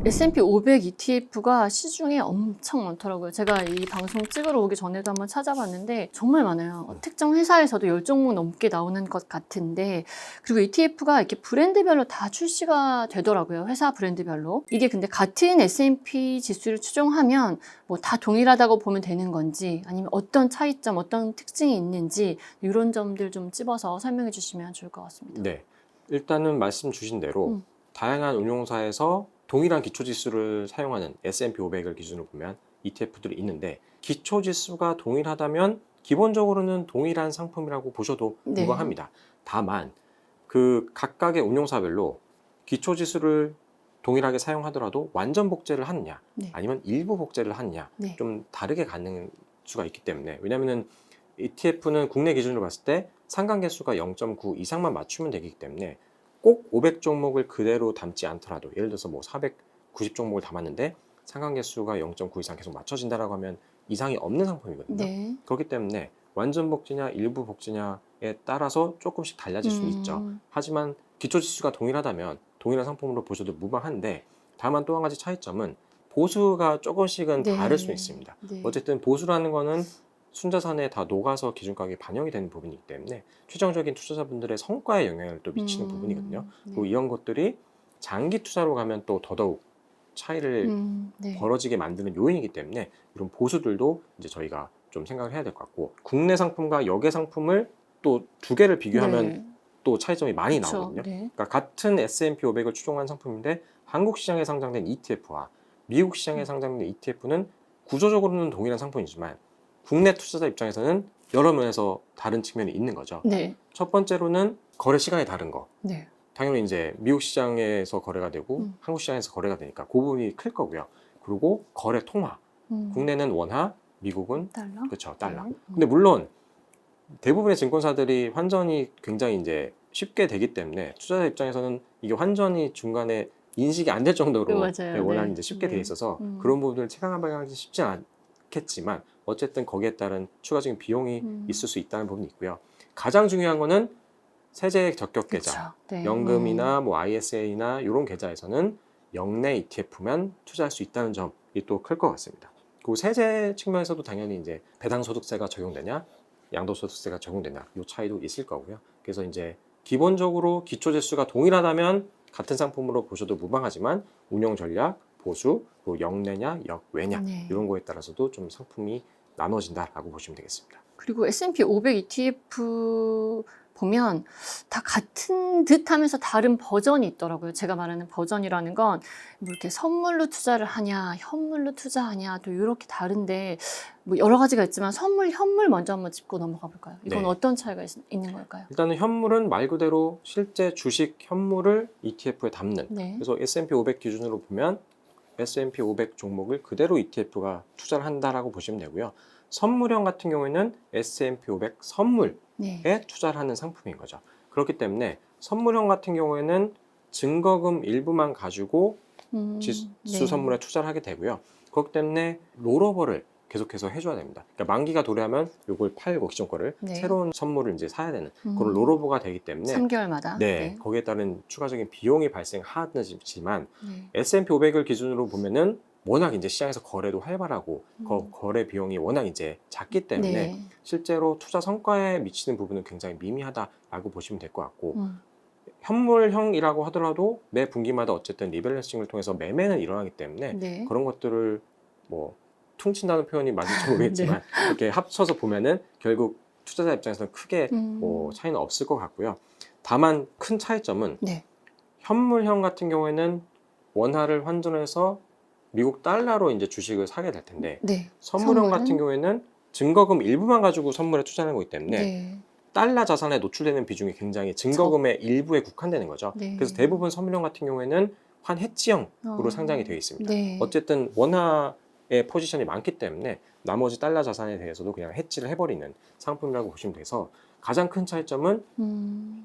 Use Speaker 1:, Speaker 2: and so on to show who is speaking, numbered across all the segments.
Speaker 1: S&P 500 ETF가 시중에 엄청 많더라고요. 제가 이 방송 찍으러 오기 전에도 한번 찾아봤는데 정말 많아요. 특정 회사에서도 10종목 넘게 나오는 것 같은데, 그리고 ETF가 이렇게 브랜드별로 다 출시가 되더라고요. 회사 브랜드별로. 이게 근데 같은 S&P 지수를 추종하면 뭐 다 동일하다고 보면 되는 건지, 아니면 어떤 차이점, 어떤 특징이 있는지 이런 점들 좀 찝어서 설명해 주시면 좋을 것 같습니다.
Speaker 2: 네, 일단은 말씀 주신 대로 다양한 운용사에서 동일한 기초지수를 사용하는 S&P 500을 기준으로 보면 ETF들이 있는데, 기초지수가 동일하다면 기본적으로는 동일한 상품이라고 보셔도
Speaker 1: 네.
Speaker 2: 무방합니다. 다만 그 각각의 운용사별로 기초지수를 동일하게 사용하더라도 완전 복제를 하느냐,
Speaker 1: 네.
Speaker 2: 아니면 일부 복제를 하느냐,
Speaker 1: 네.
Speaker 2: 좀 다르게 가는 수가 있기 때문에, 왜냐하면 ETF는 국내 기준으로 봤을 때 상관계수가 0.9 이상만 맞추면 되기 때문에 꼭 500 종목을 그대로 담지 않더라도, 예를 들어서 뭐 490 종목을 담았는데 상관계수가 0.9 이상 계속 맞춰진다라고 하면 이상이 없는 상품이거든요.
Speaker 1: 네.
Speaker 2: 그렇기 때문에 완전 복제냐 일부 복제냐에 따라서 조금씩 달라질 수는 있죠. 하지만 기초지수가 동일하다면 동일한 상품으로 보셔도 무방한데, 다만 또 한 가지 차이점은 보수가 조금씩은
Speaker 1: 네.
Speaker 2: 다를 수 있습니다.
Speaker 1: 네.
Speaker 2: 어쨌든 보수라는 거는 순자산에 다 녹아서 기준가격이 반영이 되는 부분이기 때문에 최종적인 투자자분들의 성과에 영향을 또 미치는 부분이거든요.
Speaker 1: 네.
Speaker 2: 그리고 이런 것들이 장기 투자로 가면 또 더더욱 차이를
Speaker 1: 네.
Speaker 2: 벌어지게 만드는 요인이기 때문에 이런 보수들도 이제 저희가 좀 생각을 해야 될 것 같고, 국내 상품과 역외 상품을 또 두 개를 비교하면
Speaker 1: 네.
Speaker 2: 또 차이점이 많이
Speaker 1: 그쵸.
Speaker 2: 나오거든요.
Speaker 1: 네.
Speaker 2: 그러니까 같은 S&P 500을 추종한 상품인데 한국 시장에 상장된 ETF와 미국 시장에 상장된 ETF는 구조적으로는 동일한 상품이지만 국내 투자자 입장에서는 여러 면에서 다른 측면이 있는 거죠.
Speaker 1: 네.
Speaker 2: 첫 번째로는 거래 시간이 다른 거.
Speaker 1: 네.
Speaker 2: 당연히 이제 미국 시장에서 거래가 되고 한국 시장에서 거래가 되니까 그 부분이 클 거고요. 그리고 거래 통화. 국내는 원화, 미국은
Speaker 1: 달러?
Speaker 2: 그렇죠, 달러.
Speaker 1: 네.
Speaker 2: 근데 물론 대부분의 증권사들이 환전이 굉장히 이제 쉽게 되기 때문에 투자자 입장에서는 이게 환전이 중간에 인식이 안 될 정도로
Speaker 1: 맞아요.
Speaker 2: 워낙
Speaker 1: 네.
Speaker 2: 이제 쉽게 돼
Speaker 1: 네.
Speaker 2: 있어서 그런 부분들을 체감하기 쉽지 않겠지만, 어쨌든 거기에 따른 추가적인 비용이 있을 수 있다는 부분이 있고요. 가장 중요한 거는 세제 적격 계좌,
Speaker 1: 그쵸. 네.
Speaker 2: 연금이나 뭐 ISA나 이런 계좌에서는 역내 ETF만 투자할 수 있다는 점이 또 클 것 같습니다. 그리고 세제 측면에서도 당연히 이제 배당소득세가 적용되냐, 양도소득세가 적용되냐, 이 차이도 있을 거고요. 그래서 이제 기본적으로 기초지수가 동일하다면 같은 상품으로 보셔도 무방하지만 운용 전략, 보수, 그리고 역내냐, 역외냐
Speaker 1: 네.
Speaker 2: 이런 거에 따라서도 좀 상품이 나눠진다라고 보시면 되겠습니다.
Speaker 1: 그리고 S&P 500 ETF 보면 다 같은 듯 하면서 다른 버전이 있더라고요. 제가 말하는 버전이라는 건 뭐 이렇게 선물로 투자를 하냐, 현물로 투자하냐, 또 이렇게 다른데 뭐 여러 가지가 있지만 선물, 현물 먼저 한번 짚고 넘어가 볼까요? 이건
Speaker 2: 네.
Speaker 1: 어떤 차이가 있는 걸까요?
Speaker 2: 일단은 현물은 말 그대로 실제 주식 현물을 ETF에 담는.
Speaker 1: 네.
Speaker 2: 그래서 S&P 500 기준으로 보면 S&P 500 종목을 그대로 ETF가 투자를 한다라고 보시면 되고요. 선물형 같은 경우에는 S&P 500 선물에
Speaker 1: 네.
Speaker 2: 투자를 하는 상품인 거죠. 그렇기 때문에 선물형 같은 경우에는 증거금 일부만 가지고 지수
Speaker 1: 네.
Speaker 2: 선물에 투자를 하게 되고요. 그렇기 때문에 롤오버를 계속해서 해줘야 됩니다. 그러니까 만기가 도래하면 이걸 팔고 기존 거를
Speaker 1: 네.
Speaker 2: 새로운 선물을 이제 사야 되는 그런 롤오버가 되기 때문에
Speaker 1: 3개월마다.
Speaker 2: 네, 거기에 따른 추가적인 비용이 발생하지만
Speaker 1: 네.
Speaker 2: S&P 500을 기준으로 보면은 워낙 이제 시장에서 거래도 활발하고 거래 비용이 워낙 이제 작기 때문에
Speaker 1: 네.
Speaker 2: 실제로 투자 성과에 미치는 부분은 굉장히 미미하다라고 보시면 될 것 같고, 현물형이라고 하더라도 매 분기마다 어쨌든 리밸런싱을 통해서 매매는 일어나기 때문에
Speaker 1: 네.
Speaker 2: 그런 것들을 뭐 퉁친다는 표현이 맞을지 모르겠지만 이렇게 합쳐서 보면은 결국 투자자 입장에서는 크게 뭐 차이는 없을 것 같고요. 다만 큰 차이점은
Speaker 1: 네.
Speaker 2: 현물형 같은 경우에는 원화를 환전해서 미국 달러로 이제 주식을 사게 될 텐데,
Speaker 1: 네.
Speaker 2: 선물형 같은 경우에는 증거금 일부만 가지고 선물에 투자하는 거기 때문에
Speaker 1: 네.
Speaker 2: 달러 자산에 노출되는 비중이 굉장히 증거금의 일부에 국한되는 거죠.
Speaker 1: 네.
Speaker 2: 그래서 대부분 선물형 같은 경우에는 환 해지형으로 상장이 되어 있습니다.
Speaker 1: 네.
Speaker 2: 어쨌든 원화의 포지션이 많기 때문에 나머지 달러 자산에 대해서도 그냥 해지를 해버리는 상품이라고 보시면 돼서, 가장 큰 차이점은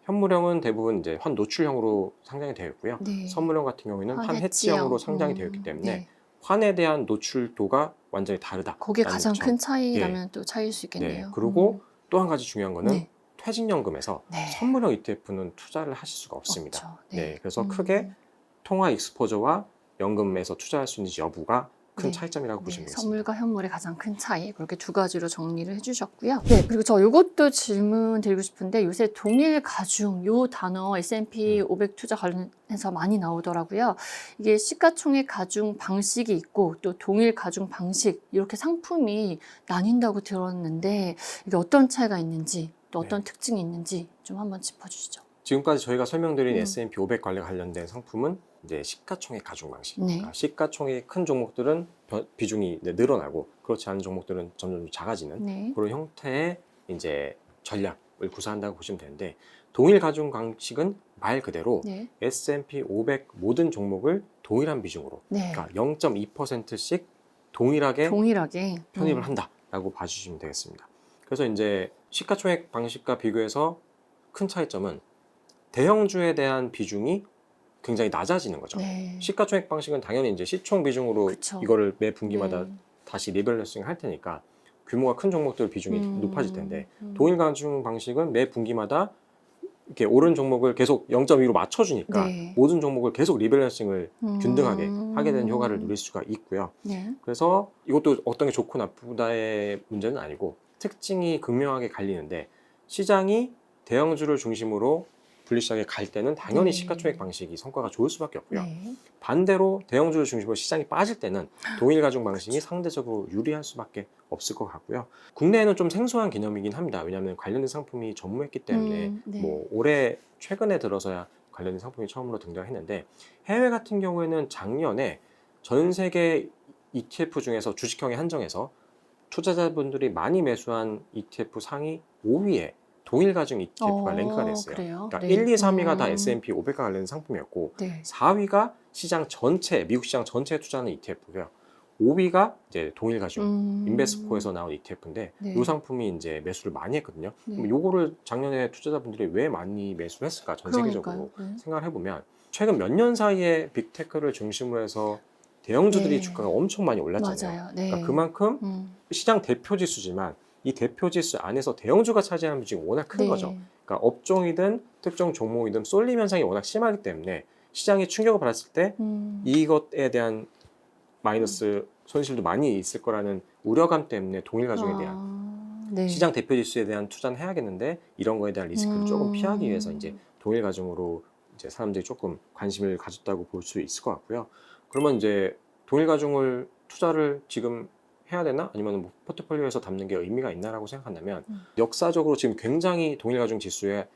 Speaker 2: 현물형은 대부분 이제 환 노출형으로 상장이 되어 있고요.
Speaker 1: 네.
Speaker 2: 선물형 같은 경우에는 환
Speaker 1: 해지형.
Speaker 2: 해지형으로 상장이 되어 있기 때문에
Speaker 1: 네.
Speaker 2: 환에 대한 노출도가 완전히 다르다.
Speaker 1: 그게 가장 큰 차이라면 또 차이일 수 있겠네요.
Speaker 2: 네. 그리고 또 한 가지 중요한 거는
Speaker 1: 네.
Speaker 2: 퇴직연금에서
Speaker 1: 네.
Speaker 2: 선물형 ETF는 투자를 하실 수가 없습니다.
Speaker 1: 없죠.
Speaker 2: 네, 그래서 크게 통화 익스포저와 연금에서 투자할 수 있는지 여부가 큰
Speaker 1: 네.
Speaker 2: 차이점이라고 보시면 되겠습니다.
Speaker 1: 선물과 현물의 가장 큰 차이 그렇게 두 가지로 정리를 해주셨고요. 네, 그리고 저 이것도 질문 드리고 싶은데 요새 동일 가중 요 단어 S&P 500 투자 관련해서 많이 나오더라고요. 이게 시가총액 가중 방식이 있고 또 동일 가중 방식 이렇게 상품이 나뉜다고 들었는데 이게 어떤 차이가 있는지 또 어떤 특징이 있는지 좀 한번 짚어주시죠.
Speaker 2: 지금까지 저희가 설명드린 S&P 500 관련된 상품은 이제 시가총액 가중 방식.
Speaker 1: 네.
Speaker 2: 그러니까 시가총액이 큰 종목들은 비중이 늘어나고 그렇지 않은 종목들은 점점 작아지는
Speaker 1: 네.
Speaker 2: 그런 형태의 이제 전략을 구사한다고 보시면 되는데 동일 가중 방식은 말 그대로
Speaker 1: 네.
Speaker 2: S&P 500 모든 종목을 동일한 비중으로
Speaker 1: 네.
Speaker 2: 그러니까 0.2%씩 동일하게 편입을
Speaker 1: 음.
Speaker 2: 한다라고 봐주시면 되겠습니다. 그래서 이제 시가총액 방식과 비교해서 큰 차이점은 대형주에 대한 비중이 굉장히 낮아지는 거죠.
Speaker 1: 네.
Speaker 2: 시가총액 방식은 당연히 이제 시총 비중으로
Speaker 1: 그쵸.
Speaker 2: 이거를 매 분기마다
Speaker 1: 네.
Speaker 2: 다시 리밸런싱 할 테니까 규모가 큰 종목들 비중이 높아질 텐데
Speaker 1: 음.
Speaker 2: 동일 가중 방식은 매 분기마다 이렇게 오른 종목을 계속 0.2로 맞춰주니까
Speaker 1: 네.
Speaker 2: 모든 종목을 계속 리밸런싱을 균등하게 하게 되는 효과를
Speaker 1: 음.
Speaker 2: 누릴 수가 있고요.
Speaker 1: 네.
Speaker 2: 그래서 이것도 어떤 게 좋고 나쁘다의 문제는 아니고 특징이 극명하게 갈리는데 시장이 대형주를 중심으로 분리시장에 갈 때는 당연히
Speaker 1: 네.
Speaker 2: 시가총액 방식이 성과가 좋을 수밖에 없고요.
Speaker 1: 네.
Speaker 2: 반대로 대형주를 중심으로 시장이 빠질 때는 동일 가중 방식이 상대적으로 유리할 수밖에 없을 것 같고요. 국내에는 좀 생소한 개념이긴 합니다. 왜냐하면 관련된 상품이 전무했기 때문에
Speaker 1: 네.
Speaker 2: 뭐 올해 최근에 들어서야 관련된 상품이 처음으로 등장했는데 해외 같은 경우에는 작년에 전 세계 ETF 중에서 주식형에 한정해서 투자자분들이 많이 매수한 ETF 상위 5위에 동일 가중 ETF가 랭크가 됐어요.
Speaker 1: 그래요?
Speaker 2: 그러니까
Speaker 1: 네.
Speaker 2: 1, 2, 3위가 다 S&P 500과 관련된 상품이었고
Speaker 1: 네.
Speaker 2: 4위가 시장 전체, 미국 시장 전체에 투자하는 ETF고요. 5위가 이제 동일 가중 인베스코에서 나온 ETF인데
Speaker 1: 네.
Speaker 2: 이 상품이 이제 매수를 많이 했거든요.
Speaker 1: 네.
Speaker 2: 그럼 요거를 작년에 투자자분들이 왜 많이 매수를 했을까? 전 세계적으로
Speaker 1: 그러니까요. 네.
Speaker 2: 생각을 해보면 최근 몇 년 사이에 빅테크를 중심으로 해서 대형주들이
Speaker 1: 네.
Speaker 2: 주가가 엄청 많이 올랐잖아요.
Speaker 1: 맞아요. 네.
Speaker 2: 그러니까 그만큼 시장 대표 지수지만 이 대표 지수 안에서 대형주가 차지하는 비중이 워낙 큰
Speaker 1: 네.
Speaker 2: 거죠. 그러니까 업종이든 특정 종목이든 쏠림 현상이 워낙 심하기 때문에 시장이 충격을 받았을 때 이것에 대한 마이너스 손실도 많이 있을 거라는 우려감 때문에 동일 가중에 대한
Speaker 1: 네.
Speaker 2: 시장 대표 지수에 대한 투자는 해야겠는데 이런 거에 대한 리스크를 조금 피하기 위해서 이제 동일 가중으로 이제 사람들이 조금 관심을 가졌다고 볼 수 있을 것 같고요. 그러면 이제 동일 가중을 투자를 지금 해야 되나? 아니면 뭐 포트폴리오에서 담는 게 의미가 있나라고 생각한다면 역사적으로 지금 굉장히 동일 가중 지수의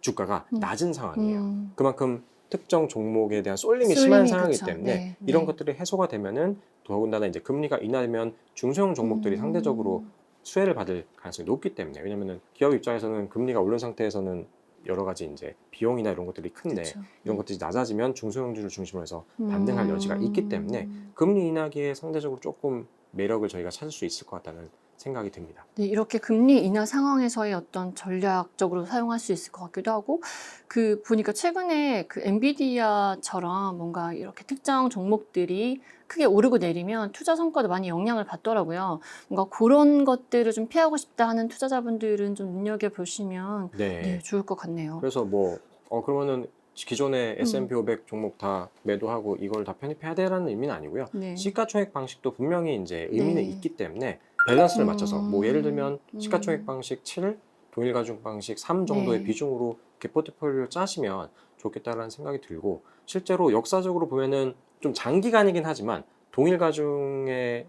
Speaker 2: 주가가 낮은 상황이에요. 그만큼 특정 종목에 대한 쏠림이 심한 상황이기
Speaker 1: 그쵸.
Speaker 2: 때문에
Speaker 1: 네.
Speaker 2: 이런
Speaker 1: 네.
Speaker 2: 것들이 해소가 되면은 더군다나 이제 금리가 인하되면 중소형 종목들이 상대적으로 수혜를 받을 가능성이 높기 때문에 왜냐면은 기업 입장에서는 금리가 오른 상태에서는 여러 가지 이제 비용이나 이런 것들이 큰데
Speaker 1: 그쵸.
Speaker 2: 이런 것들이 낮아지면 중소형주를 중심으로 해서 반등할 여지가 있기 때문에 금리 인하기에 상대적으로 조금 매력을 저희가 찾을 수 있을 것 같다는 생각이 듭니다.
Speaker 1: 네, 이렇게 금리 인하 상황에서의 어떤 전략적으로 사용할 수 있을 것 같기도 하고, 그 보니까 최근에 그 엔비디아처럼 뭔가 이렇게 특정 종목들이 크게 오르고 내리면 투자 성과도 많이 영향을 받더라고요. 뭔가 그런 것들을 좀 피하고 싶다 하는 투자자분들은 좀 눈여겨보시면 네, 좋을 것 같네요.
Speaker 2: 그래서 뭐 그러면은 기존의 S&P 500 종목 다 매도하고 이걸 다 편입해야 되라는 의미는 아니고요.
Speaker 1: 네.
Speaker 2: 시가총액 방식도 분명히 이제 의미는
Speaker 1: 네.
Speaker 2: 있기 때문에 밸런스를 맞춰서 뭐 예를 들면 시가총액 방식 7, 동일 가중 방식 3 정도의
Speaker 1: 네.
Speaker 2: 비중으로 이렇게 포트폴리오를 짜시면 좋겠다라는 생각이 들고 실제로 역사적으로 보면은 좀 장기간이긴 하지만 동일 가중의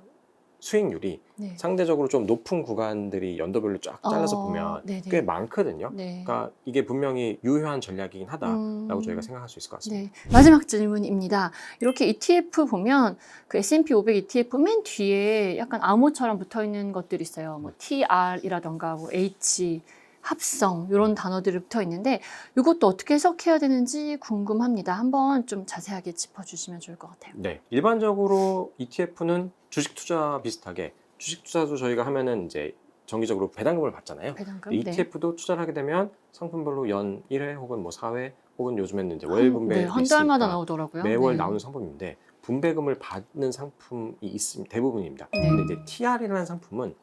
Speaker 2: 수익률이
Speaker 1: 네.
Speaker 2: 상대적으로 좀 높은 구간들이 연도별로 쫙 잘라서 보면
Speaker 1: 네네.
Speaker 2: 꽤 많거든요.
Speaker 1: 네.
Speaker 2: 그러니까 이게 분명히 유효한 전략이긴 하다라고 저희가 생각할 수 있을 것 같습니다.
Speaker 1: 네. 마지막 질문입니다. 이렇게 ETF 보면 그 S&P 500 ETF 맨 뒤에 약간 암호처럼 붙어 있는 것들이 있어요. 뭐 TR이라던가 뭐 H, 합성 이런 단어들이 붙어 있는데 이것도 어떻게 해석해야 되는지 궁금합니다. 한번 좀 자세하게 짚어주시면 좋을 것 같아요.
Speaker 2: 네, 일반적으로 ETF는 주식 투자 비슷하게 주식 투자도 저희가 하면은 이제 정기적으로 배당금을 받잖아요.
Speaker 1: 배당금?
Speaker 2: ETF도 투자를 하게 되면 상품별로 연 1회 혹은 뭐 4회 혹은 요즘에는 이제 월 분배도
Speaker 1: 네, 한
Speaker 2: 있으니까
Speaker 1: 달마다 나오더라고요.
Speaker 2: 매월
Speaker 1: 네.
Speaker 2: 나오는 상품인데 분배금을 받는 상품이 있습니다. 대부분입니다.
Speaker 1: 네.
Speaker 2: 근데 이제 TR이라는 상품은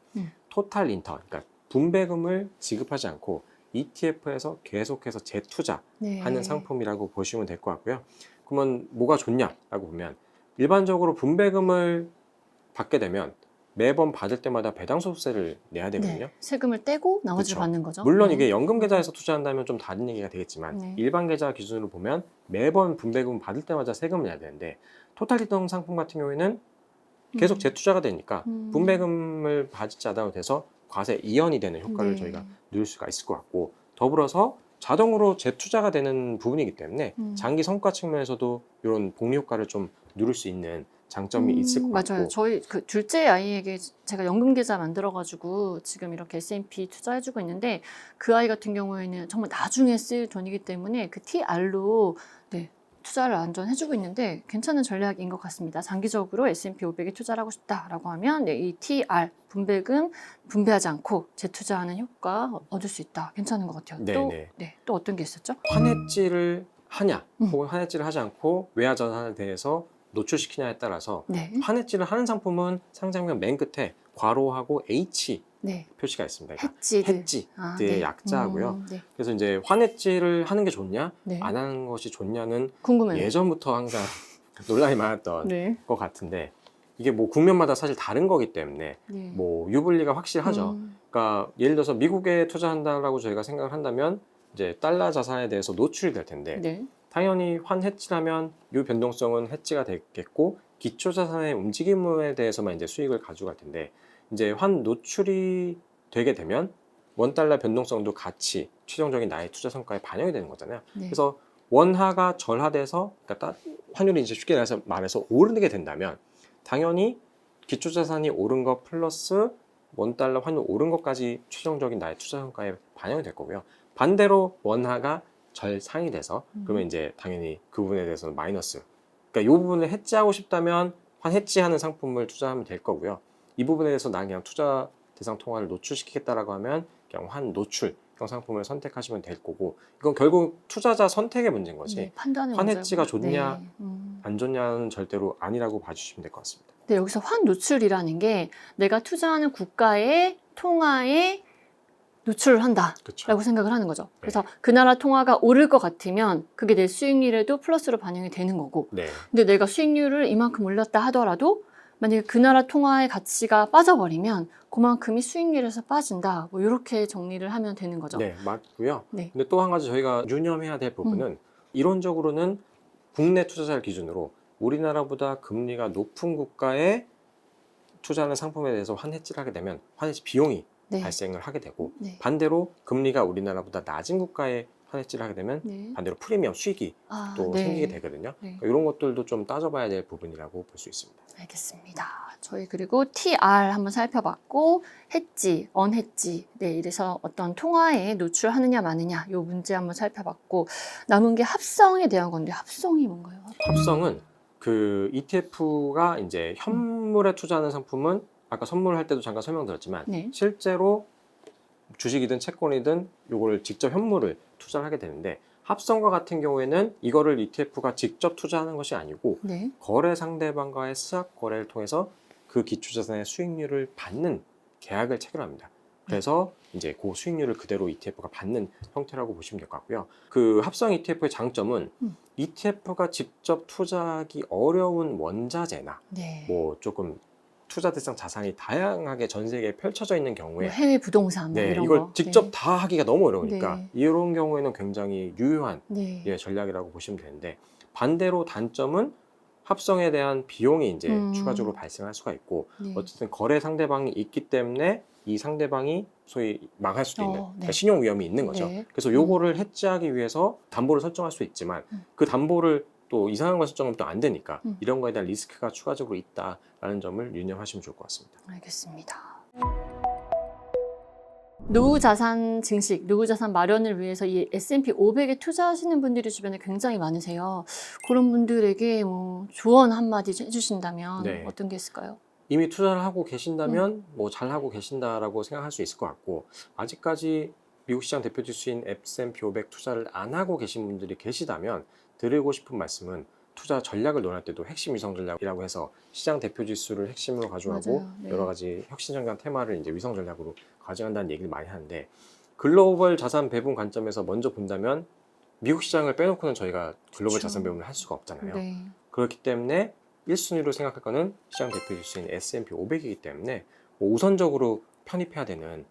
Speaker 2: 토탈 인턴, 그러니까 분배금을 지급하지 않고 ETF에서 계속해서 재투자하는
Speaker 1: 네.
Speaker 2: 상품이라고 보시면 될 것 같고요. 그러면 뭐가 좋냐라고 보면 일반적으로 분배금을 받게 되면 매번 받을 때마다 배당소득세를 내야 되거든요.
Speaker 1: 네. 세금을 떼고 나머지를
Speaker 2: 그쵸.
Speaker 1: 받는 거죠.
Speaker 2: 물론
Speaker 1: 네.
Speaker 2: 이게 연금 계좌에서 투자한다면 좀 다른 얘기가 되겠지만
Speaker 1: 네.
Speaker 2: 일반 계좌 기준으로 보면 매번 분배금 받을 때마다 세금을 내야 되는데 토탈리턴 상품 같은 경우에는 계속 재투자가 되니까 분배금을 받지 않아도 돼서 과세 이연이 되는 효과를
Speaker 1: 네.
Speaker 2: 저희가 누릴 수가 있을 것 같고, 더불어서 자동으로 재투자가 되는 부분이기 때문에 장기 성과 측면에서도 이런 복리 효과를 좀 누릴 수 있는 장점이 있을 것 같고.
Speaker 1: 맞아요. 저희 그 둘째 아이에게 제가 연금 계좌 만들어가지고 지금 이렇게 S&P 투자해주고 있는데 그 아이 같은 경우에는 정말 나중에 쓸 돈이기 때문에 그 TR로 네, 투자를 완전 해주고 있는데 괜찮은 전략인 것 같습니다. 장기적으로 S&P 500에 투자를 하고 싶다라고 하면 네, 이 TR 분배금 분배하지 않고 재투자하는 효과 얻을 수 있다. 괜찮은 것 같아요. 또 어떤 게 있었죠?
Speaker 2: 환해지를 하냐 혹은 환해지를 하지 않고 외화 자산에 대해서 노출시키냐에 따라서
Speaker 1: 네.
Speaker 2: 환해지를 하는 상품은 상장면 맨 끝에 괄호하고 H
Speaker 1: 네.
Speaker 2: 표시가 있습니다.
Speaker 1: 해지드.
Speaker 2: 해지의 약자고요.
Speaker 1: 네.
Speaker 2: 그래서 이제 환해지를 하는 게 좋냐
Speaker 1: 네.
Speaker 2: 안 하는 것이 좋냐는
Speaker 1: 궁금해요.
Speaker 2: 예전부터 항상 논란이 많았던
Speaker 1: 네.
Speaker 2: 것 같은데, 이게 뭐 국면마다 사실 다른 거기 때문에
Speaker 1: 네.
Speaker 2: 뭐 유불리가 확실하죠. 그러니까 예를 들어서 미국에 투자한다라고 저희가 생각을 한다면 이제 달러 자산에 대해서 노출이 될 텐데
Speaker 1: 네.
Speaker 2: 당연히 환 해지라면 이 변동성은 해지가 되겠고 기초 자산의 움직임에 대해서만 이제 수익을 가져갈 텐데, 이제 환 노출이 되게 되면 원 달러 변동성도 같이 최종적인 나의 투자 성과에 반영이 되는 거잖아요.
Speaker 1: 네.
Speaker 2: 그래서 원화가 절하돼서, 그러니까 환율이 이제 쉽게 말해서 오르게 된다면 당연히 기초 자산이 오른 것 플러스 원 달러 환율 오른 것까지 최종적인 나의 투자 성과에 반영이 될 거고요. 반대로 원화가 절상이 돼서 그러면 이제 당연히 그 부분에 대해서는 마이너스. 그러니까 이 부분을 해지하고 싶다면 환 해지하는 상품을 투자하면 될 거고요. 이 부분에 대해서 난 그냥 투자 대상 통화를 노출시키겠다라고 하면 그냥 환 노출형 상품을 선택하시면 될 거고, 이건 결국 투자자 선택의 문제인 거지.
Speaker 1: 네, 판단의
Speaker 2: 환
Speaker 1: 문제고.
Speaker 2: 해지가 좋냐
Speaker 1: 네.
Speaker 2: 안 좋냐는 절대로 아니라고 봐주시면 될 것 같습니다.
Speaker 1: 네, 여기서 환 노출이라는 게 내가 투자하는 국가의 통화에 노출을 한다라고
Speaker 2: 그렇죠.
Speaker 1: 생각을 하는 거죠. 그래서 그 나라 통화가 오를 것 같으면 그게 내 수익률에도 플러스로 반영이 되는 거고,
Speaker 2: 네.
Speaker 1: 근데 내가 수익률을 이만큼 올렸다 하더라도 만약에 그 나라 통화의 가치가 빠져버리면 그만큼이 수익률에서 빠진다. 뭐 이렇게 정리를 하면 되는 거죠.
Speaker 2: 네, 맞고요.
Speaker 1: 네.
Speaker 2: 근데 또 한 가지 저희가 유념해야 될 부분은 이론적으로는 국내 투자자를 기준으로 우리나라보다 금리가 높은 국가에 투자하는 상품에 대해서 환해지를 하게 되면 환해지 비용이
Speaker 1: 네.
Speaker 2: 발생을 하게 되고,
Speaker 1: 네.
Speaker 2: 반대로 금리가 우리나라보다 낮은 국가에 환해지를 하게 되면
Speaker 1: 네.
Speaker 2: 반대로 프리미엄 수익이 또
Speaker 1: 네.
Speaker 2: 생기게 되거든요.
Speaker 1: 네.
Speaker 2: 그러니까 이런 것들도 좀 따져봐야 될 부분이라고 볼 수 있습니다.
Speaker 1: 알겠습니다. 저희 그리고 TR 한번 살펴봤고, 해지, 언해지, 네, 이래서 어떤 통화에 노출하느냐 마느냐 이 문제 한번 살펴봤고, 남은 게 합성에 대한 건데 합성이 뭔가요?
Speaker 2: 합성은 그 ETF가 이제 현물에 투자하는 상품은 아까 선물할 때도 잠깐 설명드렸지만
Speaker 1: 네.
Speaker 2: 실제로 주식이든 채권이든 요거를 직접 현물을 투자를 하게 되는데, 합성과 같은 경우에는 이거를 ETF가 직접 투자하는 것이 아니고
Speaker 1: 네.
Speaker 2: 거래 상대방과의 스왑 거래를 통해서 그 기초자산의 수익률을 받는 계약을 체결합니다. 그래서 이제 그 수익률을 그대로 ETF가 받는 형태라고 보시면 될 것 같고요. 그 합성 ETF의 장점은 ETF가 직접 투자하기 어려운 원자재나
Speaker 1: 네.
Speaker 2: 뭐 조금 투자 대상 자산이 다양하게 전 세계에 펼쳐져 있는
Speaker 1: 뭐
Speaker 2: 경우에
Speaker 1: 해외 부동산 뭐
Speaker 2: 네,
Speaker 1: 이런
Speaker 2: 이걸
Speaker 1: 거.
Speaker 2: 직접
Speaker 1: 네.
Speaker 2: 다 하기가 너무 어려우니까
Speaker 1: 네.
Speaker 2: 이런 경우에는 굉장히 유효한
Speaker 1: 네.
Speaker 2: 예, 전략이라고 보시면 되는데, 반대로 단점은 합성에 대한 비용이 이제 추가적으로 발생할 수가 있고,
Speaker 1: 네.
Speaker 2: 어쨌든 거래 상대방이 있기 때문에 이 상대방이 소위 망할 수도 있는
Speaker 1: 네.
Speaker 2: 그러니까 신용 위험이 있는 거죠.
Speaker 1: 네.
Speaker 2: 그래서 요거를 해지하기 위해서 담보를 설정할 수 있지만 그 담보를 또 이상한 걸 설정하면 또 안 되니까 이런 거에 대한 리스크가 추가적으로 있다라는 점을 유념하시면 좋을 것 같습니다.
Speaker 1: 알겠습니다. 노후자산 증식, 노후자산 마련을 위해서 이 S&P 500에 투자하시는 분들이 주변에 굉장히 많으세요. 그런 분들에게 뭐 조언 한마디 해주신다면
Speaker 2: 네.
Speaker 1: 어떤 게 있을까요?
Speaker 2: 이미 투자를 하고 계신다면 뭐 잘하고 계신다라고 생각할 수 있을 것 같고, 아직까지 미국 시장 대표 지수인 S&P 500 투자를 안 하고 계신 분들이 계시다면 드리고 싶은 말씀은 투자 전략을 논할 때도 핵심 위성 전략이라고 해서 시장 대표 지수를 핵심으로 가져가고
Speaker 1: 맞아요. 네.
Speaker 2: 여러 가지 혁신적인 테마를 이제 위성 전략으로 가져간다는 얘기를 많이 하는데, 글로벌 자산 배분 관점에서 먼저 본다면 미국 시장을 빼놓고는 저희가 글로벌
Speaker 1: 그쵸.
Speaker 2: 자산 배분을 할 수가 없잖아요.
Speaker 1: 네.
Speaker 2: 그렇기 때문에 1순위로 생각할 거는 시장 대표 지수인 S&P 500이기 때문에 뭐 우선적으로 편입해야 되는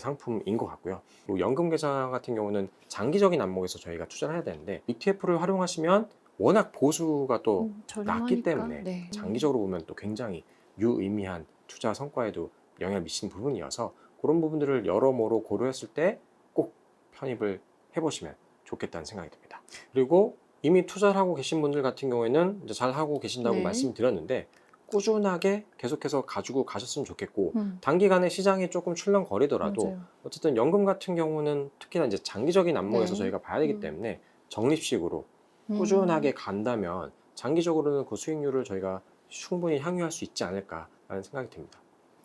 Speaker 2: 상품인 것 같고요. 그리고 연금 계좌 같은 경우는 장기적인 안목에서 저희가 투자를 해야 되는데 ETF를 활용하시면 워낙 보수가 또
Speaker 1: 저렴하니까.
Speaker 2: 낮기 때문에
Speaker 1: 네.
Speaker 2: 장기적으로 보면 또 굉장히 유의미한 투자 성과에도 영향을 미치는 부분이어서 그런 부분들을 여러모로 고려했을 때 꼭 편입을 해보시면 좋겠다는 생각이 듭니다. 그리고 이미 투자를 하고 계신 분들 같은 경우에는 이제 잘 하고 계신다고
Speaker 1: 네.
Speaker 2: 말씀드렸는데 꾸준하게 계속해서 가지고 가셨으면 좋겠고
Speaker 1: 음,
Speaker 2: 단기간에 시장이 조금 출렁거리더라도
Speaker 1: 맞아요.
Speaker 2: 어쨌든 연금 같은 경우는 특히나 이제 장기적인 안목에서
Speaker 1: 네.
Speaker 2: 저희가 봐야 되기
Speaker 1: 음.
Speaker 2: 때문에 적립식으로 꾸준하게 간다면 장기적으로는 그 수익률을 저희가 충분히 향유할 수 있지 않을까라는 생각이 듭니다.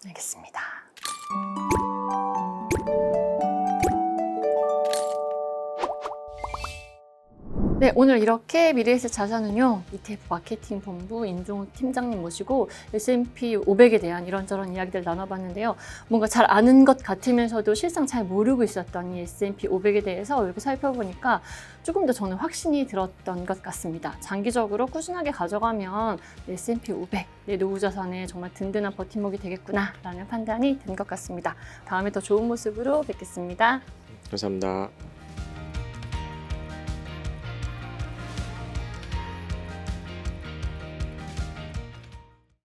Speaker 1: 알겠습니다. 네, 오늘 이렇게 미래에셋 자산운용 ETF 마케팅 본부 임종욱 팀장님 모시고 S&P 500에 대한 이런저런 이야기들 나눠봤는데요. 뭔가 잘 아는 것 같으면서도 실상 잘 모르고 있었던 이 S&P 500에 대해서 이렇게 살펴보니까 조금 더 저는 확신이 들었던 것 같습니다. 장기적으로 꾸준하게 가져가면 S&P 500, 내 노후 자산에 정말 든든한 버팀목이 되겠구나라는 판단이 든 것 같습니다. 다음에 더 좋은 모습으로 뵙겠습니다.
Speaker 2: 감사합니다.